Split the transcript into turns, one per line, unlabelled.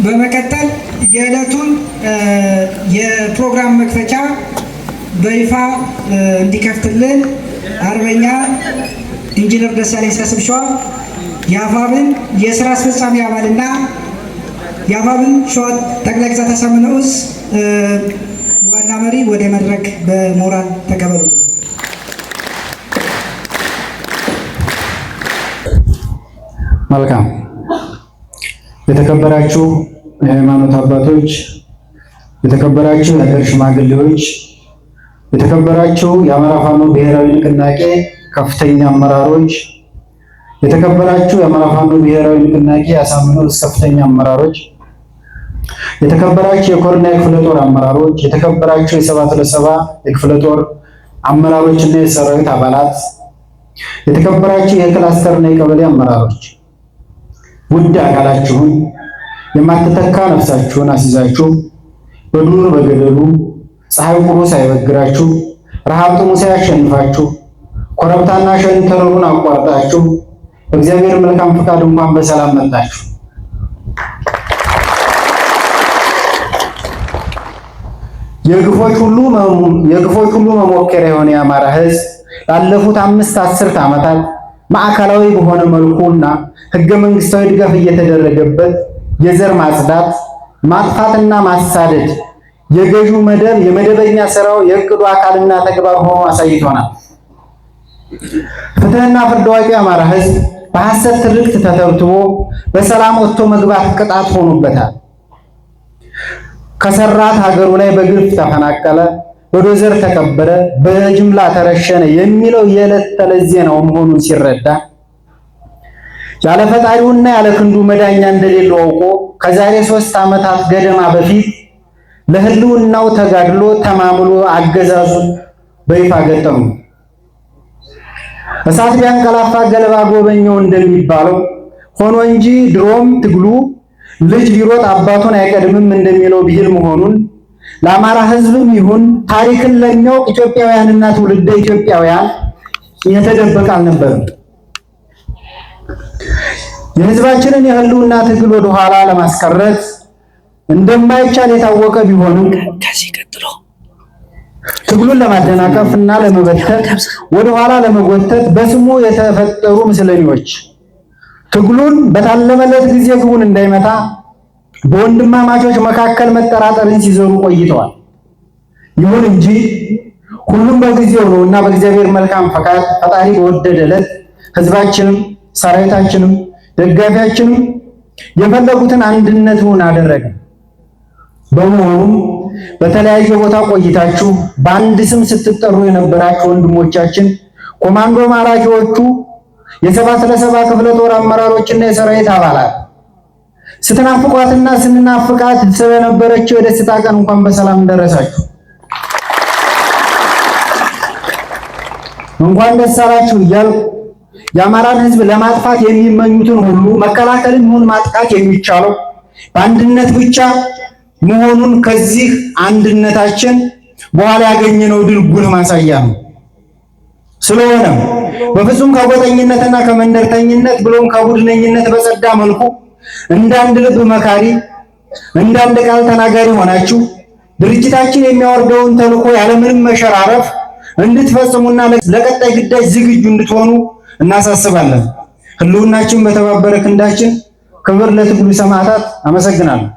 በመቀጠል የዕለቱን የፕሮግራም መክፈቻ በይፋ እንዲከፍትልን አርበኛ ኢንጂነር ደሳለኝ ሳስብሸዋ የአፋብን የሥራ አስፈጻሚ አባልና የአፋብን ሸዋ ጠቅላይ ግዛት አሳምነው ዕዝ ዋና መሪ ወደ መድረክ በሞራል ተቀበሉልን።
መልካም። የተከበራችሁ የሃይማኖት አባቶች፣ የተከበራችሁ የሀገር ሽማግሌዎች፣ የተከበራችሁ የአማራ ፋኖ ብሔራዊ ንቅናቄ ከፍተኛ አመራሮች፣ የተከበራችሁ የአማራ ፋኖ ብሔራዊ ንቅናቄ አሳምነው ዕዝ ከፍተኛ አመራሮች፣ የተከበራችሁ የኮርና የክፍለ ጦር አመራሮች፣ የተከበራችሁ የሰባት ለሰባ የክፍለ ጦር አመራሮችና የሰራዊት አባላት፣ የተከበራችሁ የክላስተርና የቀበሌ አመራሮች፣ ውድ አካላችሁን የማትተካ ነፍሳችሁን አስይዛችሁ በዱር በገደሉ ፀሐይ ቁሩ ሳይበግራችሁ ረሃብ ጥሙ ሳያሸንፋችሁ ኮረብታና ሸንተረሩን አቋርጣችሁ በእግዚአብሔር መልካም ፈቃድ እንኳን በሰላም መጣችሁ። የግፎች ሁሉ መሞከሪያ የሆነ የአማራ ሕዝብ ላለፉት 5 ዓመታት ማዕከላዊ በሆነ መልኩና ህገ መንግስታዊ ድጋፍ እየተደረገበት የዘር ማጽዳት፣ ማጥፋትና ማሳደድ የገዢው መደብ የመደበኛ ስራው የእቅዱ አካልና ተግባር ሆኖ አሳይቶናል። ፍትህና ፍርድ አዋቂ የአማራ ሕዝብ በሐሰት ትርክት ተተብትቦ በሰላም ወጥቶ መግባት ቅጣት ሆኖበታል። ከሰራት ሀገሩ ላይ በግፍ ተፈናቀለ፣ በዶዘር ተቀበረ፣ በጅምላ ተረሸነ የሚለው የዕለት ተዕለት ዜናው መሆኑን ሲረዳ ያለ ፈጣሪውና ያለ ክንዱ መዳኛ እንደሌለው አውቆ ከዛሬ 3 ዓመታት ገደማ በፊት ለህልውናው ተጋድሎ ተማምሎ አገዛዙን በይፋ ገጠሙ። እሳት ቢያንቀላፋ ገለባ ጎበኘው እንደሚባለው ሆኖ እንጂ ድሮም ትግሉ ልጅ ቢሮጥ አባቱን አይቀድምም እንደሚለው ብሂል መሆኑን ለአማራ ሕዝብም ይሁን ታሪክን ለሚያውቅ ኢትዮጵያውያንና ትውልደ ኢትዮጵያውያን የተደበቀ አልነበረም። የህዝባችንን የህልውና ትግል ወደ ኋላ ለማስቀረት እንደማይቻል የታወቀ ቢሆንም ከዚህ ቀጥሎ ትግሉን ለማደናቀፍ እና ለመበተን ወደ ኋላ ለመጎተት በስሙ የተፈጠሩ ምስለኔዎች ትግሉን በታለመለት ጊዜ ግቡን እንዳይመታ በወንድማማቾች መካከል መጠራጠርን ሲዘሩ ቆይተዋል። ይሁን እንጂ ሁሉም በጊዜው ነውና በእግዚአብሔር መልካም ፈቃድ ፈጣሪ በወደደ ዕለት ህዝባችንም ሰራዊታችንም ደጋፊያችንም የፈለጉትን አንድነቱን አደረገ። በመሆኑም በተለያየ ቦታ ቆይታችሁ በአንድ ስም ስትጠሩ የነበራችሁ ወንድሞቻችን ኮማንዶ ማራኪዎቹ የሰባት ለሰባ ክፍለ ጦር አመራሮችና የሰራዊት አባላት ስትናፍቋትና ስንናፍቃት ስለነበረችው የደስታ ቀን እንኳን በሰላም ደረሳችሁ። እንኳን ደስ አላችሁ እያልኩ የአማራን ሕዝብ ለማጥፋት የሚመኙትን ሁሉ መከላከልን ይሁን ማጥቃት የሚቻለው በአንድነት ብቻ መሆኑን ከዚህ አንድነታችን በኋላ ያገኘነው ድል ጉልህ ማሳያ ነው። ስለሆነም በፍጹም ከጎጠኝነትና ከመንደርተኝነት ብሎም ከቡድነኝነት በጸዳ መልኩ እንዳንድ ልብ መካሪ እንዳንድ ቃል ተናጋሪ ሆናችሁ ድርጅታችን የሚያወርደውን ተልዕኮ ያለምንም መሸራረፍ እንድትፈጽሙና ለቀጣይ ግዳጅ ዝግጁ እንድትሆኑ እናሳስባለን። ህልውናችን በተባበረ ክንዳችን። ክብር ለትግሉ ሰማዕታት። አመሰግናለሁ።